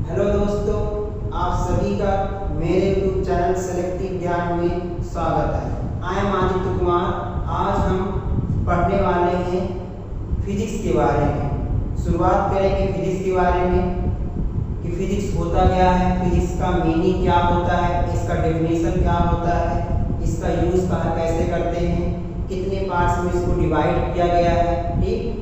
Hello दोस्तों, आप सभी का मेरे यूट्यूब चैनल सेलेक्टिव ज्ञान में स्वागत है। I am Aditya Kumar. आज हम पढ़ने वाले हैं फिजिक्स के बारे में। शुरुआत करेंगे फिजिक्स के बारे में कि फिजिक्स होता क्या है, फिजिक्स का मीनिंग क्या होता है, इसका डेफिनेशन क्या होता है, इसका यूज कहाँ कैसे करते हैं, कितने पार्ट्स में इसको डिवाइड किया गया है, ठीक।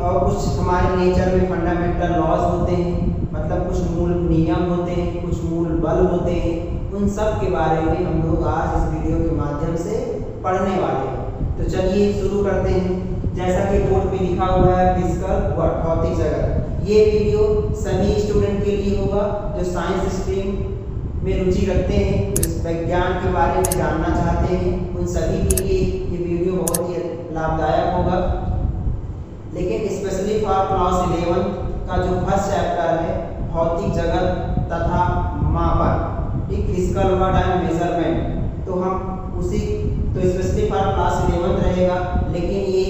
और कुछ हमारे नेचर में फंडामेंटल लॉज होते हैं, मतलब कुछ मूल नियम होते हैं, कुछ मूल बल होते हैं। उन सब के बारे में हम लोग आज इस वीडियो के माध्यम से पढ़ने वाले हैं। तो चलिए शुरू करते हैं। जैसा कि बोर्ड पे लिखा हुआ है फिजिकल वर्ल्ड, भौतिक जगत। ये वीडियो सभी स्टूडेंट के लिए होगा जो साइंस स्ट्रीम में रुचि रखते हैं, जो विज्ञान के बारे में जानना चाहते हैं। उन सभी के लिए ये वीडियो बहुत ही लाभदायक होगा। लेकिन स्पेशली फॉर क्लास 11 का जो फर्स्ट चैप्टर है भौतिक जगत तथा मापन, ठीक, फिजिकल वर्ल्ड एंड मेजरमेंट, तो हम उसी तो स्पेशली फॉर क्लास 11 रहेगा। लेकिन ये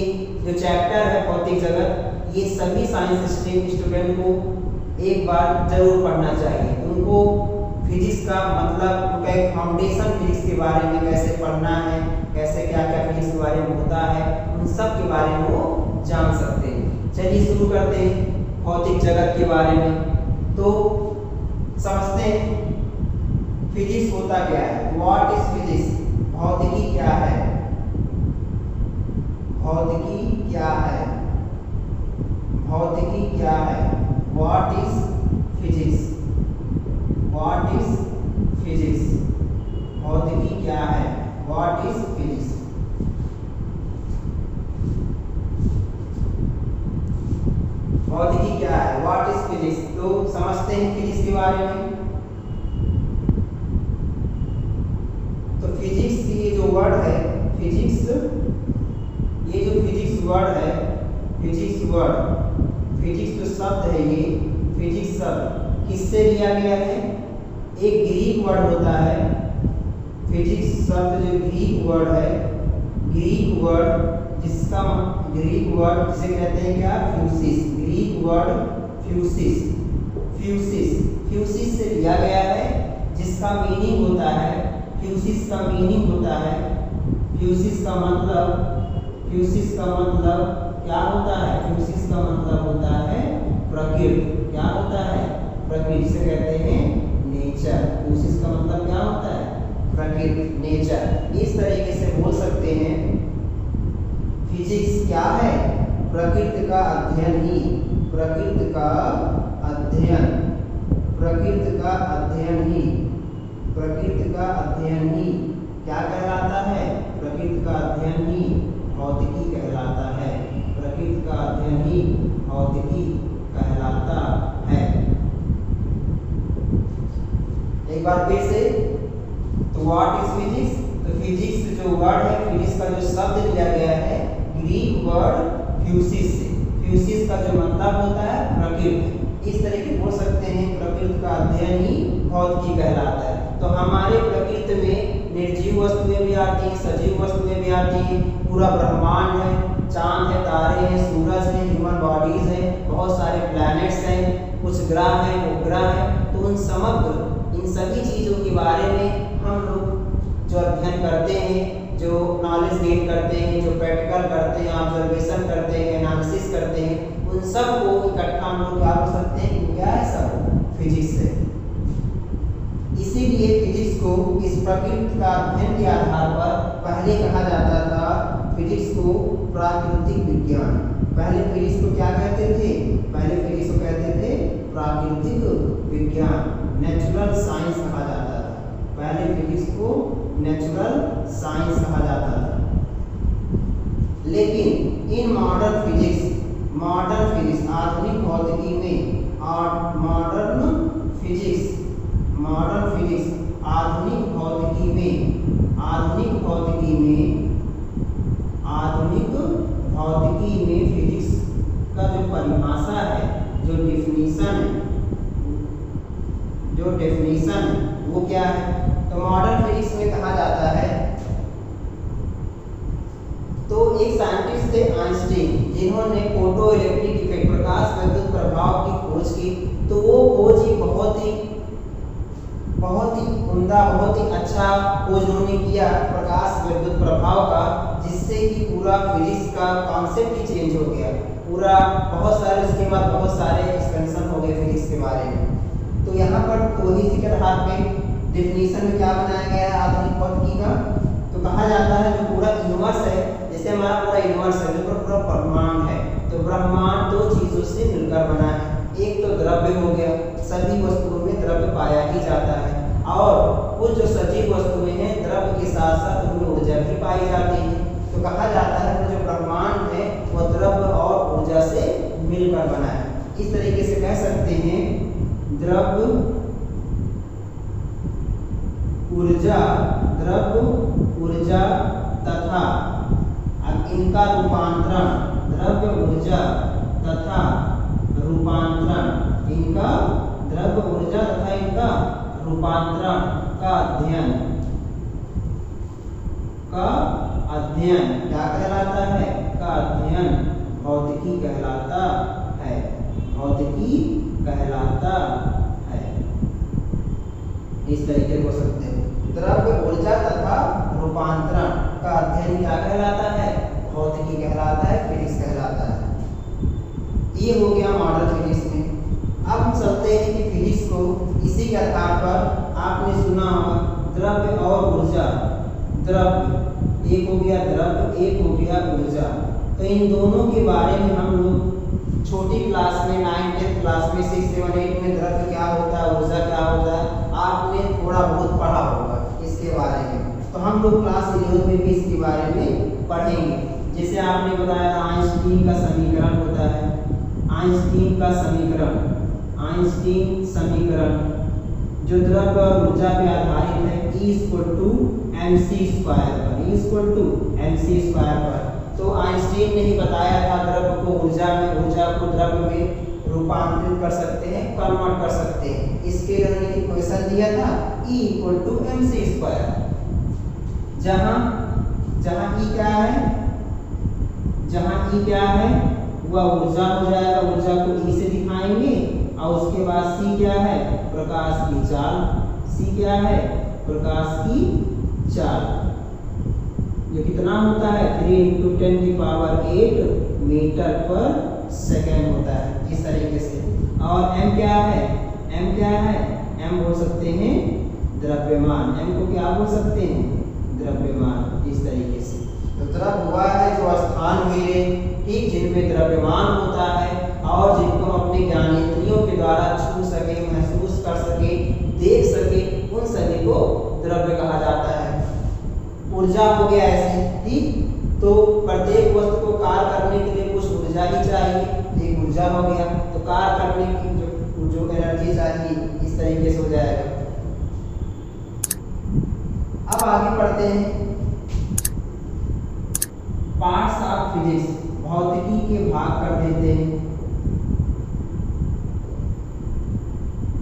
जो चैप्टर है भौतिक जगत, ये सभी साइंस स्ट्रीम स्टूडेंट को एक बार जरूर पढ़ना चाहिए। उनको फिजिक्स का मतलब, उनका एक फाउंडेशन फिजिक्स के बारे में कैसे पढ़ना है, कैसे क्या क्या फिजिक्स के बारे में होता है, उन सब के बारे में वो जान सकते हैं। चलिए शुरू करते हैं भौतिक जगत के बारे में। तो समझते हैं फिजिक्स होता क्या है। What is physics? भौतिकी क्या है? भौतिकी क्या है? भौतिकी क्या है? What is physics? What is physics? भौतिकी क्या है? What is physics? भौतिकी क्या है? What is physics? तो समझते हैं फिजिक्स के बारे में। तो फिजिक्स की ये जो वर्ड है, फिजिक्स, ये जो फिजिक्स वर्ड है, फिजिक्स वर्ड, फिजिक्स जो शब्द है, ये फिजिक्स शब्द किससे लिया गया है? एक ग्रीक वर्ड होता है। फिजिक्स शब्द जो ग्रीक वर्ड है, ग्रीक वर्ड जिसका ग्रीक वर्ड जिसे कहते हैं क्या? फ्यूसिस। ग्रीक वर्ड फ्यूसिस, फ्यूसिस, फ्यूसिस से लिया गया है, जिसका मीनिंग होता है, फ्यूसिस का मीनिंग होता है, फ्यूसिस का मतलब, फ्यूसिस का मतलब क्या होता है? फ्यूसिस का मतलब होता है प्रकृति। क्या होता है? प्रकृति से कहते हैं नेचर। फ्यूसिस का मतलब क्या होता है? प्रकृति, नेचर। इस तरीके से बोल सकते हैं फिजिक्स क्या है? प्रकृति का अध्ययन ही, प्रकृति का अध्ययन, प्रकृति का अध्ययन ही, प्रकृति का अध्ययन ही क्या कहलाता है? प्रकृति का अध्ययन ही भौतिकी कहलाता है। प्रकृति का अध्ययन ही भौतिकी कहलाता है। एक बार फिर से, तो व्हाट इज फिजिक्स? तो फिजिक्स जो वर्ड है, फिजिक्स का जो शब्द लिया गया है ग्रीक वर्ड फ्यूसिस से। फ्यूसिस का जो मतलब होता है प्रकृति। इस तरह के बोल सकते हैं प्रकृति का अध्ययन ही भौतिकी कहलाता है। तो हमारे प्रकृति में निर्जीव वस्तुएं भी आती हैं, सजीव वस्तुएं भी आती हैं। पूरा ब्रह्मांड है, चांद है, तारे हैं, सूरज है, ह्यूमन बॉडीज है, बहुत सारे प्लैनेट्स हैं, कुछ ग्रह हैं, उपग्रह हैं। तो उन समग्र इन सभी चीज़ों के बारे में हम लोग जो अध्ययन करते हैं, जो नॉलेज गेन करते हैं, जो प्रैक्टिकल करते हैं, ऑब्जर्वेशन करते हैं, एनालिसिस करते हैं, उन सब को इकट्ठा हम लोग क्या कर सकते हैं? क्या है सब? फिजिक्स है। इसीलिए फिजिक्स को इस प्रकृति का अध्ययन के आधार पर पहले कहा जाता था फिजिक्स को प्राकृतिक विज्ञान। पहले फिजिक्स को क्या कहते थे? पहले फिजिक्स को कहते थे प्राकृतिक विज्ञान, नेचुरल साइंस कहा जाता था। पहले फिजिक्स को नेचुरल साइंस कहा जाता था। लेकिन in modern physics, modern physics, आधुनिक भौतिकी में, मॉडर्न फिजिक्स, मॉडर्न फिजिक्स, आधुनिक भौतिकी में, आधुनिक भौतिकी में, आधुनिक भौतिकी में फिजिक्स का जो परिभाषा है, जो डेफिनेशन है, जो डेफिनेशन है वो क्या है? तो मॉडर्न फिजिक्स में कहा जाता है, तो एक साइंटिस्ट थे आइंस्टीन, जिन्होंने फोटो इलेक्ट्रिक इफेक्ट, प्रकाश विद्युत प्रभाव की खोज की। बहुत ही उम्दा, बहुत ही अच्छा खोज उन्होंने किया प्रकाश विद्युत प्रभाव का, जिससे कि पूरा फिजिक्स का कॉन्सेप्ट ही चेंज हो गया। पूरा बहुत सारे उसके बाद बहुत सारे एक्सपेंशन हो गए फिजिक्स के बारे में। तो यहाँ पर वही के आधार पे डेफिनेशन में क्या बनाया गया है आधुनिक भौतिकी का, तो कहा जाता है जो पूरा यूनिवर्स है, जैसे हमारा पूरा यूनिवर्स है, जो पूरा ब्रह्मांड है, तो ब्रह्मांड दो चीजों से मिलकर बना है। एक तो द्रव्य हो गया, सभी वस्तुओं में द्रव्य पाया ही जाता है, और कुछ जो सजीव वस्तुएं हैं द्रव्य के साथ साथ उनमें ऊर्जा भी पाई जाती है। तो कहा जाता है कि जो ब्रह्मांड है वह द्रव्य और ऊर्जा से मिलकर बना है। इस तरीके से कह सकते हैं द्रव्य ऊर्जा तथा इनका रूपांतरण, द्रव्य ऊर्जा तथा रूपांतरण, इनका द्रव्य ऊर्जा तथा इनका रूपांतरण का अध्ययन क्या कहलाता है? का अध्ययन भौतिकी कहलाता है, भौतिकी कहलाता है। इस तरीके हो सकते हैं, द्रव्य ऊर्जा तथा रूपांतरण का अध्ययन क्या कहलाता है? भौतिकी कहलाता है, फिजिक्स कहलाता है। ये हो गया मॉडर्न फिजिक्स में। अब हम चलते हैं कि फिजिक्स को इसी के आधार पर आपने सुना होगा द्रव्य और ऊर्जा, द्रव्य एक हो गया द्रव्य, एक हो गया ऊर्जा। तो इन दोनों के बारे में हम लोग छोटी क्लास में 9th 10th क्लास में 6 7 8 में द्रव्य क्या होता है, ऊर्जा क्या होता है, आपने थोड़ा बहुत पढ़ा होगा इसके बारे में। तो हम लोग क्लास 11 में भी इसके बारे में पढ़ेंगे। जैसे आपने बताया आइंस्टीन का समीकरण होता है, आइंस्टीन का समीकरण, आइंस्टीन समीकरण जो द्रव्य और ऊर्जा पे आधारित है, E=mc² पर, E=mc² पर। तो आइंस्टीन ने ही बताया था द्रव्य को ऊर्जा में, ऊर्जा को द्रव्य में रूपांतरित कर सकते हैं, कन्वर्ट कर सकते हैं। इसके लिए उन्होंने इक्वेशन दिया था E=mc², जहां E क्या है वह ऊर्जा हो जाएगा, ऊर्जा को E से दिखाएंगे, और उसके बाद C क्या है? प्रकाश की चाल। C क्या है? प्रकाश की चाल। ये कितना होता है? 3 × 10⁸ मीटर पर सेकेंड होता है, इस तरीके से। और M क्या है? M क्या है? M बोल सकते हैं द्रव्यमान। M को क्या बोल सकते हैं? द्रव्यमान, इस तरीके से। तो द्रव्य हुआ है जो स्थान हुए, ठीक, जिनमें द्रव्यमान होता है और जिनको हम अपने ज्ञानेंद्रियों के द्वारा छू सके, महसूस कर सके, देख सके, उन सभी को द्रव्य कहा जाता है। ऊर्जा हो गया ऐसे, ठीक। तो प्रत्येक वस्तु को कार्य करने के लिए कुछ ऊर्जा ही चाहिए, एक ऊर्जा हो गया। तो कार्य करने की जो एनर्जी चाहिए, इस तरीके से हो जाएगा। अब आगे बढ़ते हैं पार्ट्स ऑफ फिजिक्स, भौतिकी के भाग कर देते हैं।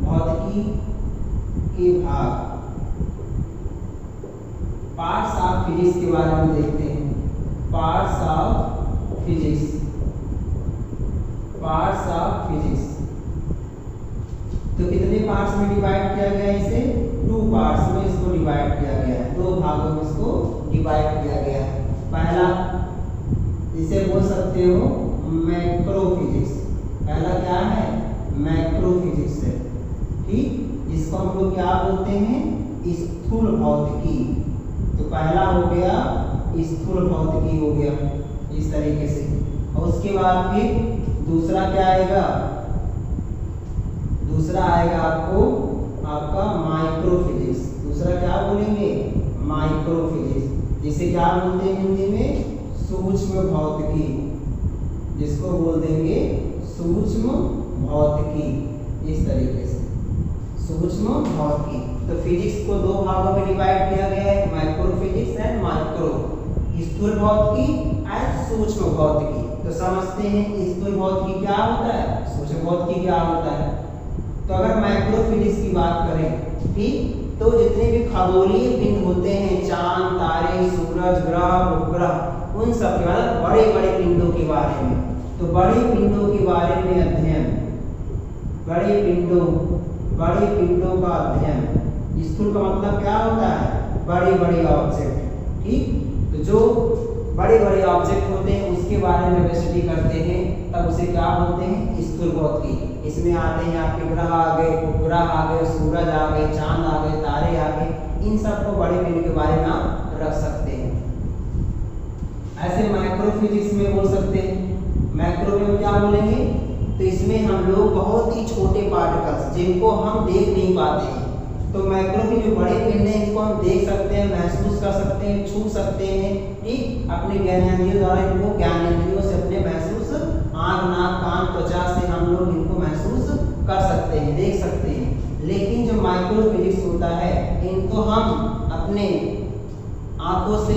भौतिकी के भाग, पार्ट्स ऑफ फिजिक्स के बारे में देखते हैं। Parts of physics, parts of physics. तो कितने पार्ट्स में डिवाइड किया गया है इसे? 2 पार्ट्स में इसको डिवाइड किया गया है, 2 भागों में इसको डिवाइड किया गया है। पहला इसे बोल सकते हो मैक्रो फिजिक्स। पहला क्या है? मैक्रो फिजिक्स है, ठीक। इसको हम लोग क्या बोलते हैं? स्थूल भौतिकी। तो पहला हो गया स्थूल भौतिकी, हो गया इस तरीके से। और उसके बाद फिर दूसरा क्या आएगा? दूसरा आएगा आपका माइक्रो फिजिक्स। दूसरा क्या बोलेंगे? माइक्रो फिजिक्स, जिसे क्या बोलते हैं हिंदी में? सूक्ष्म भौतिकी, जिसको बोल देंगे सूक्ष्म भौतिकी, इस तरीके से सूक्ष्म भौतिकी। तो फिजिक्स को 2 भागों में डिवाइड किया गया है, माइक्रो फिजिक्स एंड माइक्रो, स्थूल भौतिकी एंड सूक्ष्म भौतिकी। तो समझते हैं स्थूल भौतिकी क्या होता है, सूक्ष्म भौतिकी क्या होता है। तो अगर माइक्रो फिजिक्स की बात करें, ठीक, तो जितने भी खगोलीय पिंड होते हैं, चांद, तारे, सूरज, ग्रह, उपग्रह, उन सब के मतलब बड़े बड़े पिंडों के बारे में। तो बड़े पिंडों के बारे में अध्ययन, बड़े पिंडों बड़े पिंडों का अध्ययन। स्थूल का मतलब क्या होता है? बड़े बड़े ऑब्जेक्ट। ठीक, तो जो बड़े बड़े ऑब्जेक्ट होते हैं उसके बारे में जब स्टडी करते हैं तब उसे क्या बोलते हैं? स्थूल भौतिकी। इसमें आते हैं आपके ग्रह आ गए, उपग्रह आ गए, सूरज आ गए, चांद आ गए, तारे आ गए, इन सबको बड़े पिंड के बारे में आप रख सकते हैं। ऐसे माइक्रोफिजिक्स में बोल सकते हैं। मैक्रो में क्या बोलेंगे? तो इसमें हम लोग बहुत ही छोटे पार्टिकल्स जिनको हम देख नहीं पाते हैं, तो माइक्रो के जो बड़े पिंड हैं इनको हम देख सकते हैं, महसूस कर सकते हैं, छू सकते हैं। ठीक, अपने ज्ञानेंद्रियों द्वारा इनको ज्ञानेंद्रियों से अपने महसूस, आँख, नाक, कान, त्वचा से हम लोग इनको महसूस कर सकते हैं, देख सकते हैं। लेकिन जो माइक्रो फिजिक्स होता है इनको हम अपने आंखों से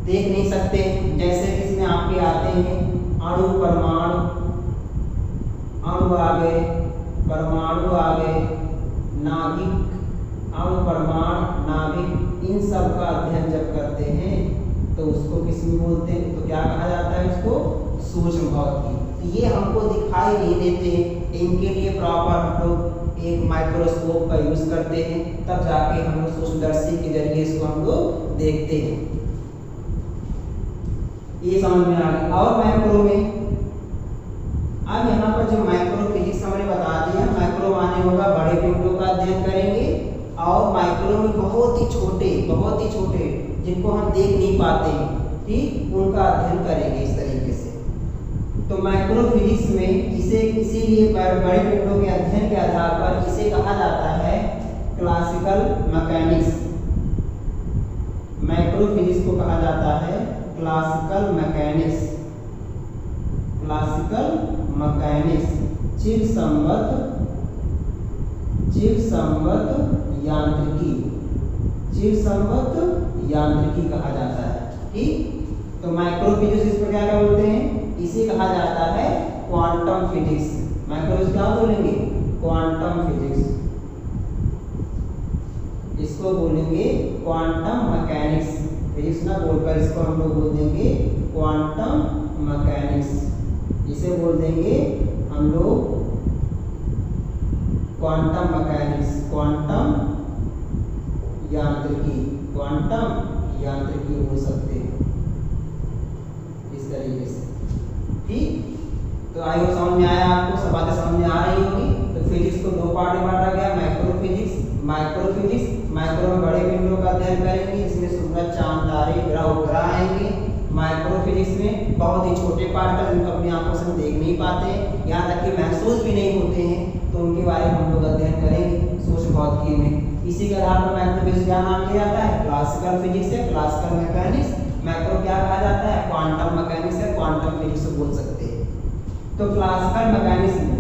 देख नहीं सकते। जैसे कि इसमें आपके आते हैं अणु, परमाणु, अणु आ गए, परमाणु आ गए, नाभिक, अणु, परमाणु, नाभिक, इन सब का अध्ययन जब करते हैं तो उसको किस में बोलते हैं? तो क्या कहा जाता है उसको? सूक्ष्म भौतिकी। ये हमको दिखाई नहीं देते, इनके लिए प्रॉपर हम लोग एक माइक्रोस्कोप का यूज करते हैं, तब जाके हम लोग सूक्ष्मदर्शी के जरिए इसको हम लोग देखते हैं। ये समझ में आ गया। और माइक्रो में अब यहाँ पर जो माइक्रो फिजिक्स हमने बता दिया, माइक्रो माने होगा बड़े पिंडों का अध्ययन करेंगे, और माइक्रो में बहुत ही छोटे जिनको हम देख नहीं पाते हैं, ठीक, उनका अध्ययन करेंगे इस तरीके से। तो माइक्रो फिजिक्स में इसे इसीलिए बड़े पिंडों के अध्ययन के आधार पर इसे कहा जाता है क्लासिकल मैकेनिक्स। माइक्रो फिजिक्स को कहा जाता है क्लासिकल मैकेनिक्स। क्लासिकल मैकेनिक्स चिरसम्मत यांत्रिकी कहा जाता है। ठीक, तो माइक्रो फिजिक्स इसको क्या बोलते हैं? इसे कहा जाता है क्वांटम फिजिक्स। माइक्रो फिजिक्स क्या बोलेंगे? Quantum physics. इसको बोलेंगे क्वांटम मैकेनिक्स। फिजिक्स ना बोलकर इसको हम लोग बोल देंगे क्वांटम मैकेनिक्स। इसे बोल देंगे हम लोग क्वांटम मैकेनिक्स, क्वांटम यांत्रिकी बोल सकते हैं इस तरीके से। ठीक, तो आई होप समझ में आया आपको, सब बातें समझ में आ रही होगी। तो फिजिक्स को दो पार्ट में बांटा गया, माइक्रो फिजिक्स। माइक्रो में बड़े पिंडों का अध्ययन करेंगे, इसमें सूरज, चांद, तारे, ग्रह, उपग्रह आएंगे। माइक्रो फिजिक्स में बहुत ही छोटे पार्टिकल जिनको अपनी आंखों से हम देख नहीं पाते, यहाँ तक कि महसूस भी नहीं होते हैं, तो उनके बारे में हम लोग अध्ययन करेंगे सूक्ष्म भौतिकी में। इसी के आधार पर माइक्रो फिजिक्स क्या नाम दिया जाता है? क्लासिकल फिजिक्स है, क्लासिकल मैकेनिक्स। मैक्रो क्या कहा जाता है? क्वांटम मैकेनिक्स है, क्वांटम फिजिक्स बोल सकते हैं। तो क्लासिकल मैकेनिक्स में,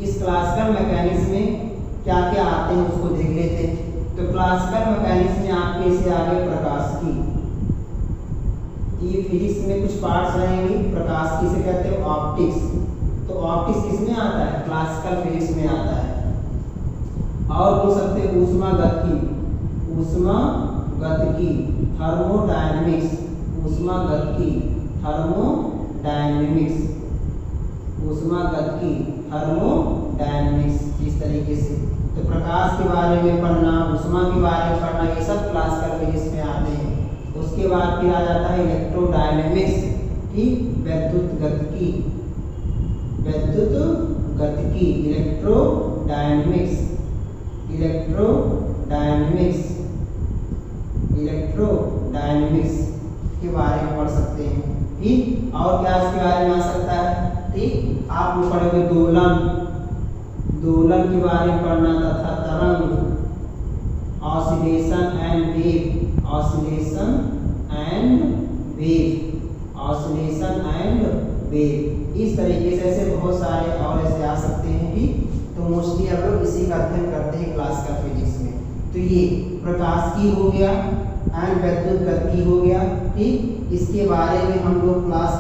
इस क्लासिकल मैकेनिक्स में क्या क्या आते हैं उसको देख लेते हैं। तो क्लासिकल मैकेनिक्स में आपके इसे आगे प्रकाशिकी, ये फिजिक्स में कुछ पार्ट्स रहेंगे। प्रकाशिकी से कहते हैं ऑप्टिक्स। तो ऑप्टिक्स किस में आता है? क्लासिकल फिजिक्स में आता है। और बोल सकते हैं ऊष्मागतिकी, थर्मोडायनेमिक्स, इस तरीके से। तो प्रकाश के बारे में पढ़ना, ऊष्मा के बारे में पढ़ना, ये सब क्लासिकल फिजिक्स में आते हैं। उसके बाद फिर आ जाता है इलेक्ट्रोडायनेमिक्स की विद्युत गतिकी, इलेक्ट्रोडायनेमिक्स के बारे में पढ़ सकते हैं। ठीक, और क्या इसके बारे में आ सकता है? ठीक, आप लोग पढ़ोगे दोलन के बारे में पढ़ना तथा तरंग, ऑसिलेशन एंड वेव, इस तरीके से ऐसे बहुत सारे और ऐसे आ सकते हैं। ठीक, तो मोस्टली हम लोग इसी का अध्ययन करते हैं क्लासिकल फिजिक्स में। तो ये प्रकाशिकी हो गया एंड विद्युत गतिकी हो गया। ठीक, इसके बारे में हम लोग क्लास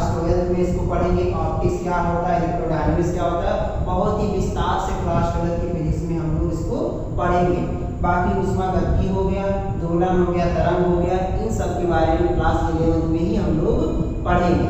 12th में इसको पढ़ेंगे। ऑप्टिक्स क्या होता है, इलेक्ट्रोडायनेमिक्स क्या होता है, बहुत ही विस्तार से क्लास 12th की फिजिक्स में हम लोग इसको पढ़ेंगे। बाकी ऊष्मागतिकी हो गया, दोलन हो गया, तरंग हो गया, इन सब के बारे में क्लास 11th में ही हम लोग पढ़ेंगे।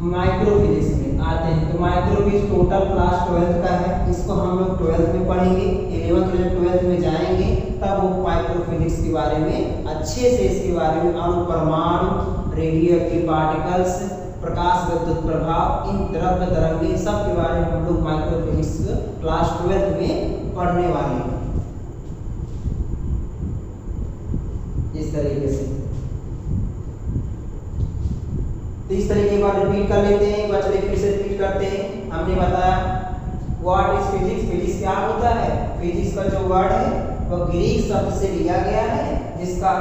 माइक्रो फिजिक्स में आता कहलाते हैं। तो माइक्रोफिजिक्स टोटल क्लास 12th का है, इसको हम लोग 12th में पढ़ेंगे। 11th में 12th में जाएंगे तब वो माइक्रोफिजिक्स के बारे में अच्छे से इसके बारे में अणु परमाणु, रेडियो एक्टिव पार्टिकल्स, प्रकाश विद्युत प्रभाव, इन द्रव्य तरंगें सब के बारे में हम लोग माइक्रोफिजिक्स क्लास 12th में पढ़ने वाले हैं। इस तरीके से तो इस तरीके का रिपीट कर लेते हैं, बच्चे फिर से रिपीट करते हैं। हमने बताया व्हाट इज फिजिक्स, फिजिक्स क्या होता है। फिजिक्स का जो वर्ड है वह ग्रीक शब्द से लिया गया है, जिसका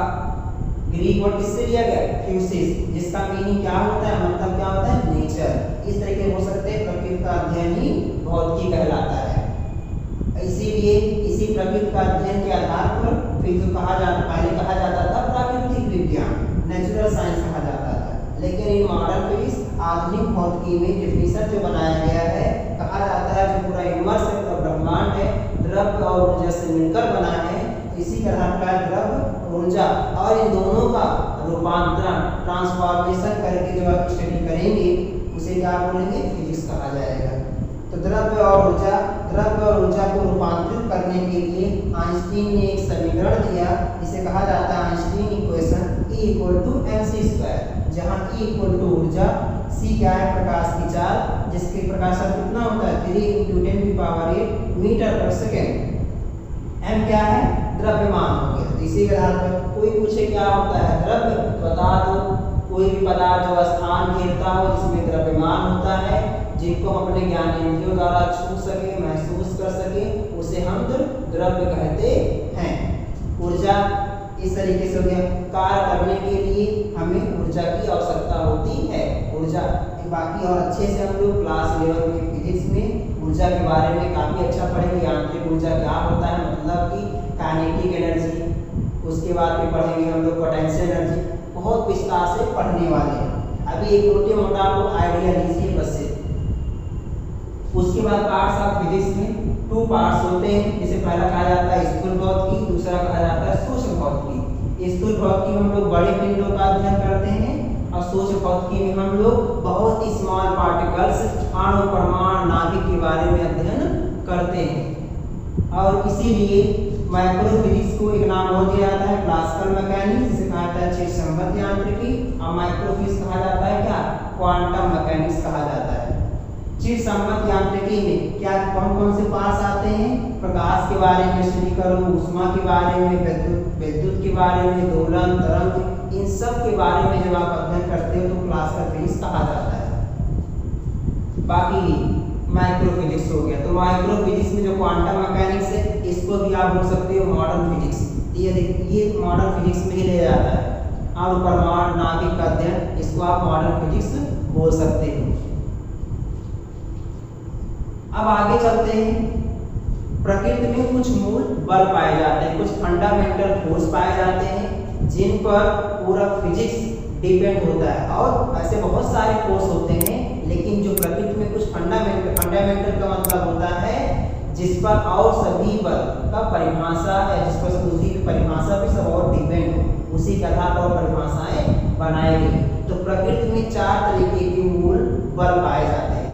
ग्रीक वर्ड किससे लिया गया है, फ्यूसिस, जिसका मीनिंग क्या होता है, मतलब क्या होता है, नेचर। इस तरीके हो सकते हैं, प्रकृति का अध्ययन ही भौतिकी कहलाता है। इसीलिए इसी प्रकृति का अध्ययन के आधार पर फिजिक्स कहा जाता, पहले कहा जाता था प्राकृतिक विज्ञान, नेचुरल साइंस कहा जाता था। लेकिन इन मॉडर्न फिजिक्स आधुनिक भौतिकी में डेफिनेशन जो बनाया गया है, कहा जाता है जो पूरा यूनिवर्स है, पूरा ब्रह्मांड है, द्रव्य और ऊर्जा से मिलकर बना है। इसी तरह का द्रव्य, ऊर्जा और इन दोनों का रूपांतरण, ट्रांसफॉर्मेशन करके जो आप स्टडी करेंगे उसे क्या बोलेंगे, फिजिक्स कहा जाएगा। तो द्रव्य और ऊर्जा को रूपांतरित करने के लिए आइंस्टीन ने एक समीकरण दिया, जिसे कहा जाता है आइंस्टीन इक्वेशन E = mc², जहाँ E = ऊर्जा, C क्या है, प्रकाश की चाल, जिसके प्रकाशक कितना होता है, 3 × 10⁸ मीटर पर सेकेंड। m क्या है, द्रव्यमान हो गया। तो इसी के आधार पर कोई पूछे क्या होता है द्रव्य, बता दो। कोई भी पदार्थ जो स्थान घेरता हो जिसमें द्रव्यमान होता है, जिनको हम अपने ज्ञानेंद्रियों द्वारा छू सके, महसूस कर सके, उसे हम द्रव्य कहते हैं। ऊर्जा इस तरीके से हो गया, कार्य करने के लिए हमें ऊर्जा की आवश्यकता होती है। ऊर्जा बाकी और अच्छे से हम लोग क्लास 11 में फिजिक्स में ऊर्जा के बारे में काफ़ी अच्छा पढ़ेंगे। यांत्रिक ऊर्जा क्या होता है, मतलब कि काइनेटिक एनर्जी। उसके बाद में पढ़ेंगे हम लोग पोटेंशियल एनर्जी, बहुत विस्तार से पढ़ने वाले हैं। अभी एक मोटे मोटा आपको आइडिया लीजिए बस से। उसके बाद पार्ट्स ऑफ फिजिक्स में 2 पार्ट्स होते हैं, जिसे पहला कहा जाता है स्थूल भौतिकी, दूसरा कहा जाता है सूक्ष्म भौतिकी। स्थूल भौतिकी में हम लोग बड़े पिंडों का अध्ययन करते हैं और सूक्ष्म भौतिकी में हम लोग बहुत ही स्मॉल पार्टिकल्स, अणु परमाणु नाभिक के बारे में अध्ययन करते हैं। और इसीलिए माइक्रोफिजिक्स को एक नाम और दिया जाता है क्लासिकल मैकेनिक्स, जिसे कहा जाता है चिरसम्मत यांत्रिकी, और माइक्रोफिजिक्स कहा जाता है क्या, क्वांटम मैकेनिक्स कहा जाता है। चिरसम्मत यांत्रिकी में क्या कौन कौन से पार्ट्स आते हैं, प्रकाश के बारे में स्टडी करो, ऊष्मा के बारे में, विद्युत के बारे में, दोलन, तरंग, इन सब के बारे में जब आप अध्ययन करते हो तो क्लासिकल फिजिक्स कहा जाता है। बाकी माइक्रोफिजिक्स हो गया। तो माइक्रोफिजिक्स में जो क्वांटम मैकेनिक्स है, इसको भी आप बोल सकते हो मॉडर्न फिजिक्स। ये मॉडर्न फिजिक्स में ही ले जाता है। अणु परमाणु नाभिक का अध्ययन, इसको आप मॉडर्न फिजिक्स बोल सकते हो। अब आगे चलते हैं। प्रकृति में कुछ मूल बल पाए जाते हैं, कुछ फंडामेंटल फोर्स पाए जाते हैं, जिन पर पूरा फिजिक्स डिपेंड होता है। और ऐसे बहुत सारे फोर्स होते हैं, लेकिन जो प्रकृति में कुछ फंडामेंटल का मतलब होता है जिस पर और सभी बल का परिभाषा है, जिस पर उसी की परिभाषा पे सब और डिपेंड हो, उसी के आधार पर परिभाषाएं बनाई गई। तो प्रकृति में 4 तरीके के मूल बल पाए जाते हैं।